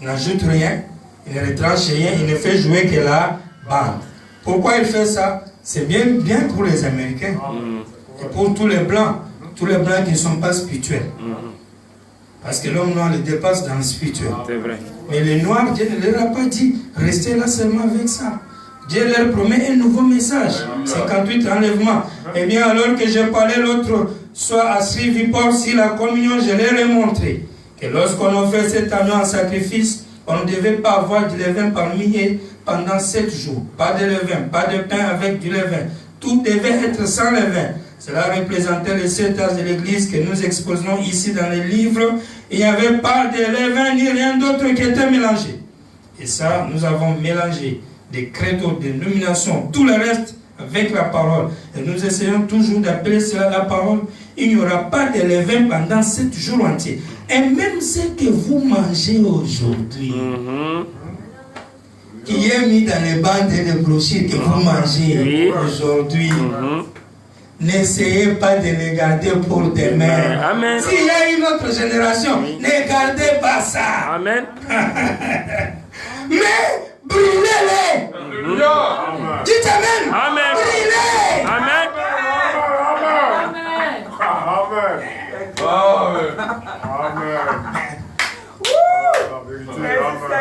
Il n'ajoute rien, il ne retranche rien, il ne fait jouer que la bande. Pourquoi il fait ça? C'est bien pour les Américains. Et pour tous les Blancs qui ne sont pas spirituels. Parce que l'homme noir le dépasse dans le spirituel. C'est vrai. Mais les Noirs, Dieu ne leur a pas dit, restez là seulement avec ça. Dieu leur promet un nouveau message. 58 enlèvements. Eh bien, alors que j'ai parlé l'autre soir à Shreveport sur la communion, je leur ai montré que lorsqu'on offrait cet agneau en sacrifice, on ne devait pas avoir du levain parmi eux pendant 7 jours. Pas de levain, pas de pain avec du levain. Tout devait être sans levain. Cela représentait les 7 âges de l'Église que nous exposons ici dans les livres. Il n'y avait pas de levain ni rien d'autre qui était mélangé. Et ça, nous avons mélangé des credos, des nominations, tout le reste avec la parole. Et nous essayons toujours d'appeler cela la parole. Il n'y aura pas de levain pendant 7 jours entiers. Et même ce que vous mangez aujourd'hui, qui est mis dans les bandes et les brochures que vous mangez aujourd'hui, n'essayez pas de les garder pour demain. Amen. S'il y a une autre génération, ne gardez pas ça. Amen. Mais brûlez-les. Dites Amen. Amen. Brûlez. Amen.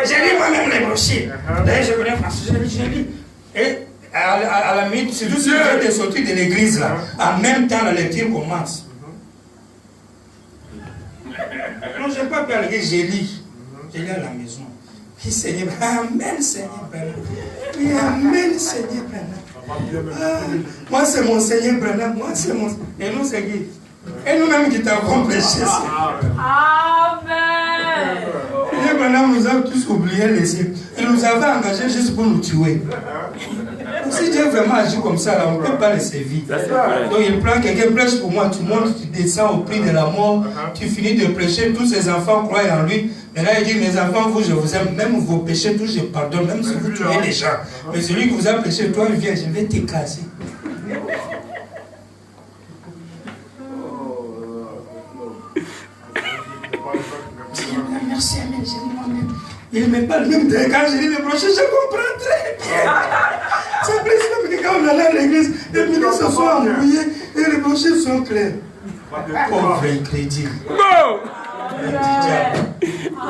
J'ai lu moi-même les brochures. D'ailleurs, je connais François, j'ai lu. Et à la minute, surtout si vous êtes sorti de l'église là, en même temps la lecture commence. Non, je n'ai pas pu à l'église, j'ai lu. J'ai lu à la maison. Puis Seigneur, Amen Seigneur. Oui, Amen Seigneur. Moi, c'est mon Seigneur Branham. Moi, c'est mon... Et nous, c'est qui? Et nous-mêmes qui t'avons prêché ça. Amen. Et Branham nous a tous oublié les yeux. Il nous avait engagés juste pour nous tuer. Donc, si Dieu vraiment agit comme ça, là, on ne peut pas le servir. Donc il prend quelqu'un, prêche pour moi, tu montes, tu descends au prix de la mort, tu finis de prêcher, tous ses enfants croient en lui. Maintenant il dit, mes enfants, vous, je vous aime, même vos péchés, tous, je pardonne, même si vous tuez les gens. Mais celui qui vous a prêché, toi, il vient, je vais te casser. Merci, Amen, j'ai dit moi-même. Il ne met pas le même temps. Quand je dis le prochain, je comprends très bien. C'est plus que quand on allait à l'église, les ministres se sont embrouillés et les brochures sont clairs. Pauvre incrédule.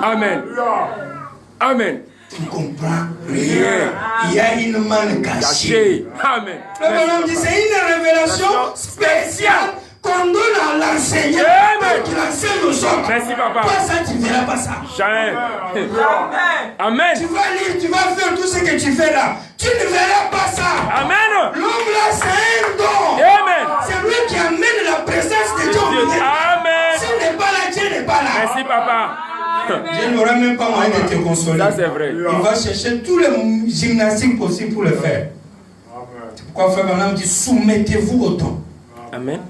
Amen. Amen. Tu ne comprends rien. Il y a une manne cachée. Amen. Le bonhomme dit c'est une révélation spéciale qu'on donne à l'enseignant pour qu'il enseigne aux autres. Merci, papa. Pas ça, tu ne verras pas ça. Jamais. Amen. Tu vas lire, tu vas faire tout ce que tu fais là. Tu ne verras pas ça. Amen. L'homme là, c'est un don. Amen. C'est lui qui amène la présence de Dieu. Amen. S'il n'est pas là, Dieu n'est pas là. Merci, papa. Dieu n'aura même pas moyen de te consoler. Ça, c'est vrai. Il va chercher tous les gymnastiques possibles pour le faire. C'est pourquoi Frère Branham dit soumettez-vous au don. Amen.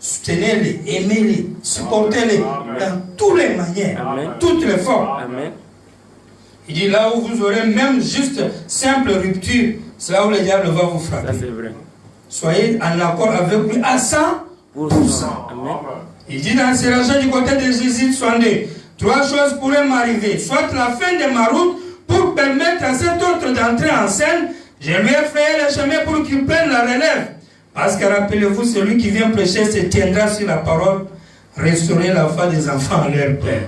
Soutenez-les, aimez-les, supportez-les dans toutes les manières, Amen. toutes les formes. Amen. Il dit là où vous aurez même juste simple rupture, c'est là où le diable va vous frapper. Ça, c'est vrai. Soyez en accord avec lui à 100%. Amen. Il dit dans ces rages du côté de Jésus 62, 3 choses pourraient m'arriver. Soit la fin de ma route pour permettre à cet autre d'entrer en scène, je lui ai frayé le chemin pour qu'il prenne la relève. Parce que rappelez-vous, celui qui vient prêcher se tiendra sur la parole, restaurer la foi des enfants à leur père.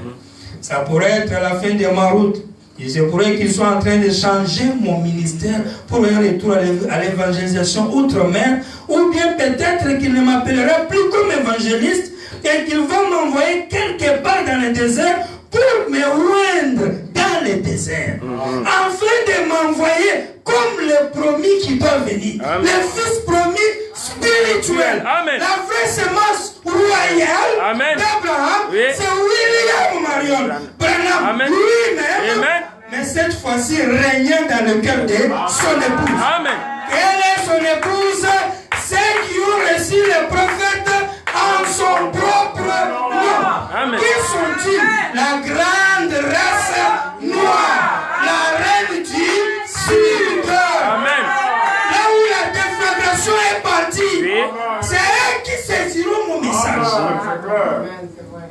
Ça pourrait être à la fin de ma route. Il se pourrait qu'il soit en train de changer mon ministère pour un retour à l'évangélisation outre-mer, ou bien peut-être qu'il ne m'appellera plus comme évangéliste et qu'il va m'envoyer quelque part dans le désert pour me rendre dans le désert, afin de m'envoyer comme le promis qui doit venir. Amen. Le fils promis spirituel. Amen. La vraie semence royale d'Abraham, oui. C'est William Marion Branham lui-même, mais cette fois-ci régnant dans le cœur de son épouse. Amen. Quelle est son épouse? Ceux qui ont reçu le prophète en son propre nom. Amen. Qui sont-ils? La grande race noire, la reine du Sud. Amen. Là où la déflagration est partie, oui. C'est eux qui saisiront mon message.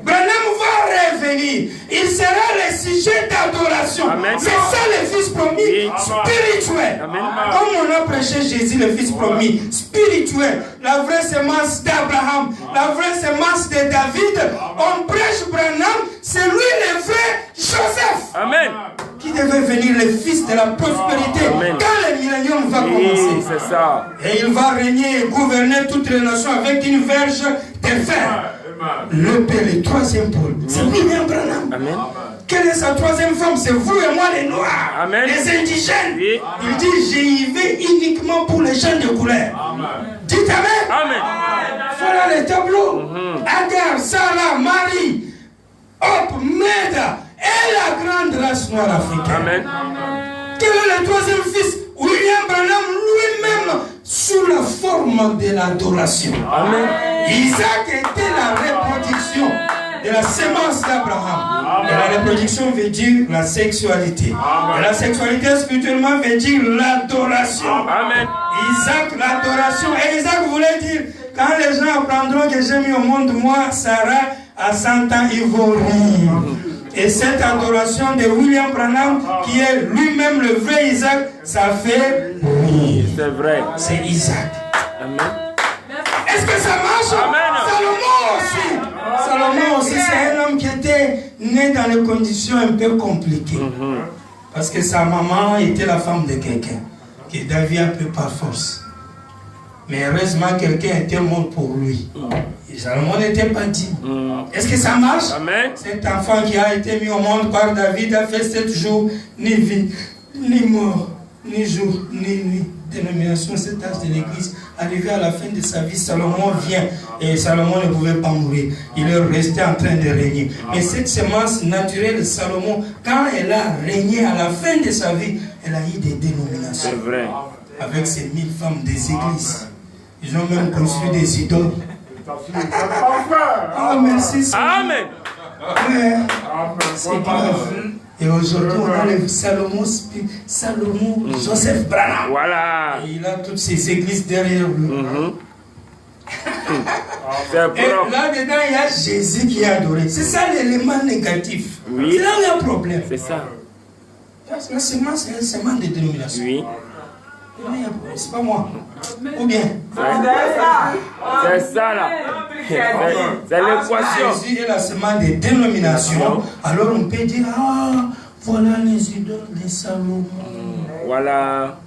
Branham va revenir. Il sera le sujet d'adoration. C'est ça le fils promis spirituel. Amen. Comme on a prêché Jésus, le fils promis spirituel, la vraie semence d'Abraham, la vraie semence de David, on prêche Branham, c'est lui le vrai Joseph. Amen. Qui devait venir le fils de la prospérité. Amen. Quand le millénium va commencer. C'est ça. Et il va régner et gouverner toutes les nations avec une verge de fer. Le Père, le troisième pôle, c'est William Branham. Amen. Quelle est sa troisième femme? C'est vous et moi les Noirs, Amen. les indigènes. Oui. Il dit, j'y vais uniquement pour les gens de couleur. Amen. Dites Amen. Amen. Voilà les tableaux. Agar, Sarah, Marie, Hop, Meda et la grande race noire africaine. Amen. Quel est le troisième fils? William Branham lui-même sous la forme de l'adoration. Amen. Isaac était la reproduction de la sémence d'Abraham. Et la reproduction veut dire la sexualité. Et la sexualité spirituellement veut dire l'adoration. Amen. Isaac, l'adoration. Et Isaac voulait dire, quand les gens apprendront que j'ai mis au monde moi, Sarah, à 100 ans, ils vont rire. Et cette adoration de William Branham, qui est lui-même le vrai Isaac, ça fait rire. C'est vrai. C'est Isaac. Amen. Est-ce que ça marche? Amen. Salomon aussi, c'est un homme qui était né dans des conditions un peu compliquées. Parce que sa maman était la femme de quelqu'un, qui David a pris par force. Mais heureusement, quelqu'un était mort pour lui. Et Salomon n'était pas dit. Est-ce que ça marche? Amen. Cet enfant qui a été mis au monde par David a fait 7 jours, ni vie, ni mort, ni jour, ni nuit. dénomination, cet âge de l'église, arrivé à la fin de sa vie, Salomon vient. Et Salomon ne pouvait pas mourir. Il est resté en train de régner. Mais cette semence naturelle de Salomon, quand elle a régné à la fin de sa vie, elle a eu des dénominations. C'est vrai. Avec ces 1000 femmes des églises. Ils ont même construit des idoles. Ah, merci. Amen. Ouais. C'est grave. Et aujourd'hui, on a le Salomon, Joseph Branham. Voilà. Et il a toutes ces églises derrière lui. C'est Et propre. là-dedans, il y a Jésus qui est adoré. C'est ça l'élément négatif. Oui. C'est là où il y a un problème. C'est ça. La semence, c'est un semence de dénomination. Oui. C'est pas moi. Ou bien. C'est ça là. C'est l'équation. Jésus est la semence de dénomination. Alors on peut dire, ah, voilà les idoles de Salomon. Voilà.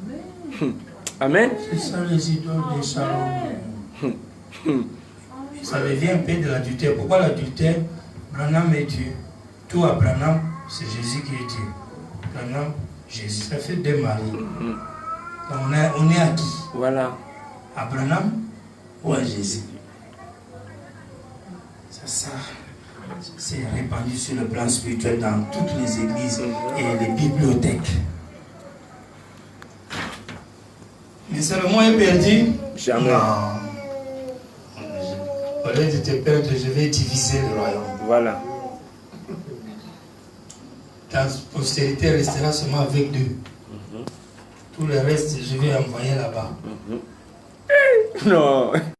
Amen. C'est ça les idoles de Salomon. Ça devient un peu de l'adultère. Pourquoi l'adultère? Branham est Dieu. Tout à Branham, c'est Jésus qui est Dieu. Branham, Jésus. Ça fait deux maris. On est à qui? Voilà. À Branham ou à Jésus? Ça, c'est répandu sur le plan spirituel dans toutes les églises et les bibliothèques. Mais Salomon est perdu? Jamais. Non. Au lieu de te perdre, je vais diviser le royaume. Voilà. Ta postérité restera seulement avec deux. Tout le reste, je vais envoyer là-bas. Non.